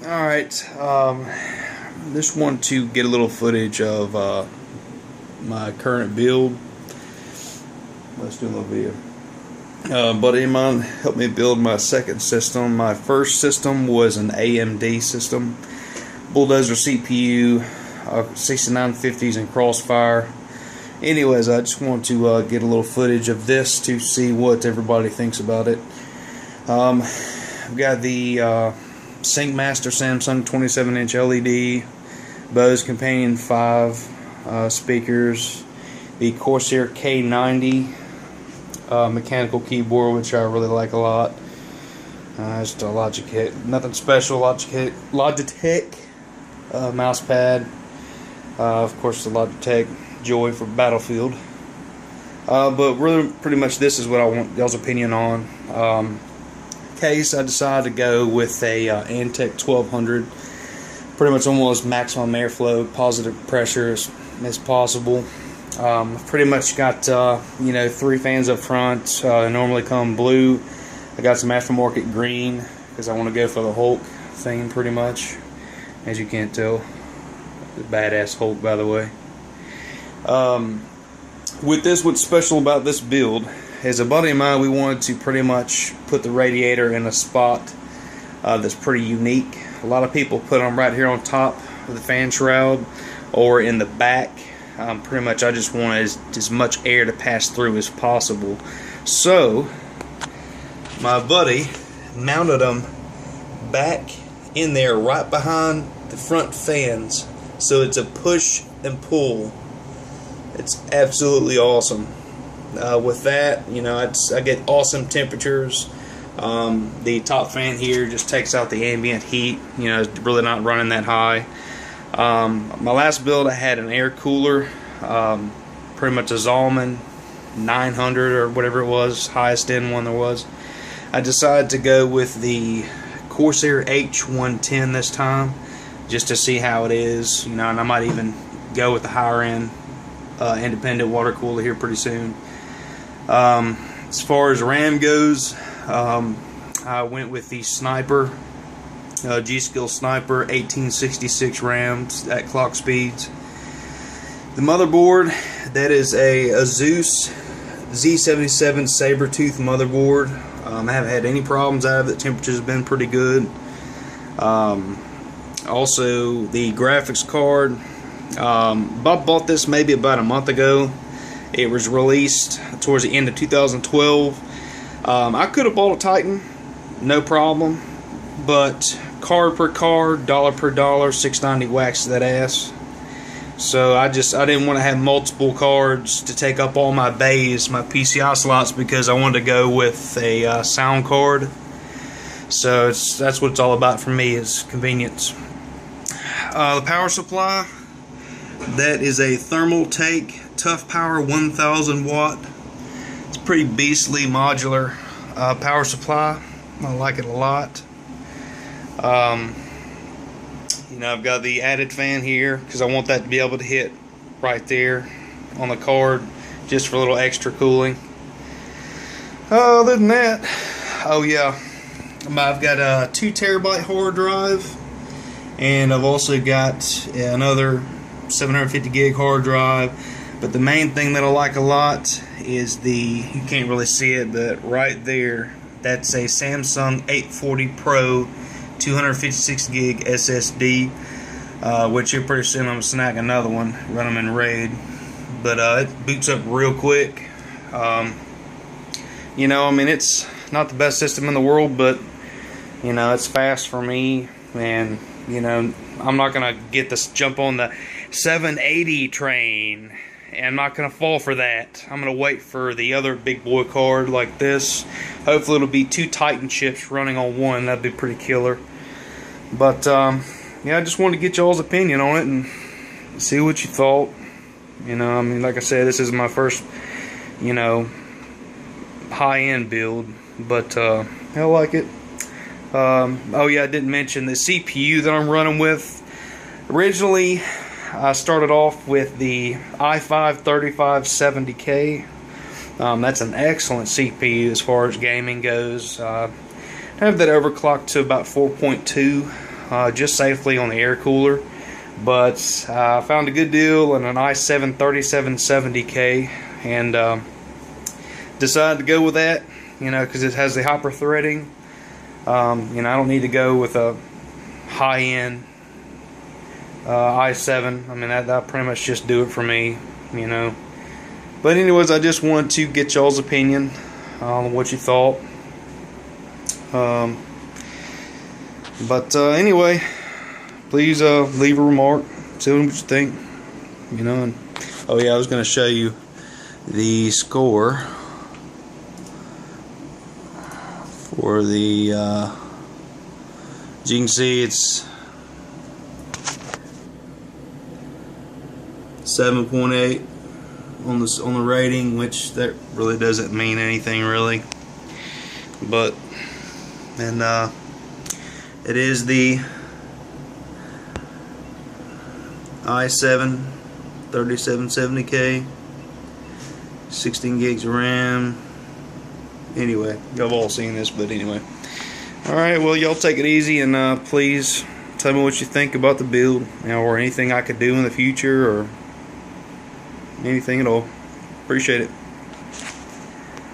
Alright, just want to get a little footage of my current build. Let's do a little video. A buddy of mine helped me build my second system. My first system was an AMD system, Bulldozer CPU, 6950s and Crossfire. Anyways, I just want to get a little footage of this to see what everybody thinks about it. I've got the Sync Master Samsung 27-inch LED, Bose Companion 5 speakers, the Corsair K90 mechanical keyboard, which I really like a lot. Just a Logitech, nothing special. Logitech mouse pad. Of course, the Logitech Joy for Battlefield. But really, pretty much, this is what I want y'all's opinion on. Case, I decided to go with a Antec 1200. Pretty much almost maximum airflow, positive pressure as possible. Pretty much got 3 fans up front. They normally come blue. I got some aftermarket green because I want to go for the Hulk theme, pretty much. As you can't tell, the badass Hulk, by the way. With this, what's special about this build is a buddy of mine, we wanted to pretty much put the radiator in a spot that's pretty unique. A lot of people put them right here on top of the fan shroud or in the back. Pretty much I just want as much air to pass through as possible. So my buddy mounted them back in there right behind the front fans, so it's a push and pull. It's absolutely awesome. With that, I get awesome temperatures. The top fan here just takes out the ambient heat. It's really not running that high. My last build, I had an air cooler, pretty much a Zalman 900 or whatever it was, highest end one there was. I decided to go with the Corsair H110 this time, just to see how it is. And I might even go with the higher end independent water cooler here pretty soon. As far as RAM goes, I went with the Sniper, Gskill Sniper 1866 RAM at clock speeds. The motherboard, that is a Asus Z77 sabertooth motherboard. I haven't had any problems out of it. Temperatures have been pretty good. Also, the graphics card, Bob bought this maybe about a month ago. It was released towards the end of 2012. I could have bought a Titan, no problem, but card per card, dollar per dollar, $6.90 waxed that ass. So I didn't want to have multiple cards to take up all my bays, my PCI slots, because I wanted to go with a sound card. So that's what it's all about for me, is convenience. The power supply, that is a Thermaltake Tough Power 1000 watt. It's pretty beastly modular power supply. I like it a lot. I've got the added fan here because I want that to be able to hit right there on the card, just for a little extra cooling. Other than that, oh yeah, I've got a 2 terabyte hard drive, and I've also got another 750 gig hard drive. But the main thing that I like a lot is you can't really see it, but right there, that's a Samsung 840 Pro 256 gig SSD, which here pretty soon I'm going to snag another one, run them in RAID. But it boots up real quick. It's not the best system in the world, but it's fast for me, and I'm not going to jump on the 780 train. And I'm not going to fall for that. I'm going to wait for the other big boy card like this. Hopefully it'll be 2 Titan chips running on one. That'd be pretty killer. But yeah, I just wanted to get y'all's opinion on it and see what you thought. Like I said, this is my first, high-end build. But I like it. Oh yeah, I didn't mention the CPU that I'm running with. Originally, I started off with the i5 3570K. That's an excellent CPU as far as gaming goes. I have that overclocked to about 4.2. just safely on the air cooler. But I found a good deal on an i7 3770K and decided to go with that, you know, because it has the hyper threading. You know, I don't need to go with a high-end i7. I mean, that pretty much just do it for me, you know. But anyways, I just wanted to get y'all's opinion on what you thought. Anyway, please leave a remark, tell me what you think, you know. And oh yeah, I was going to show you the score for the as you can see, it's 7.8 on the rating, which that really doesn't mean anything really, but it is the i7 3770K, 16 gigs of RAM. Anyway, y'all have all seen this, but anyway. Alright, well, y'all take it easy, and please tell me what you think about the build, you know, or anything I could do in the future, or anything at all. Appreciate it.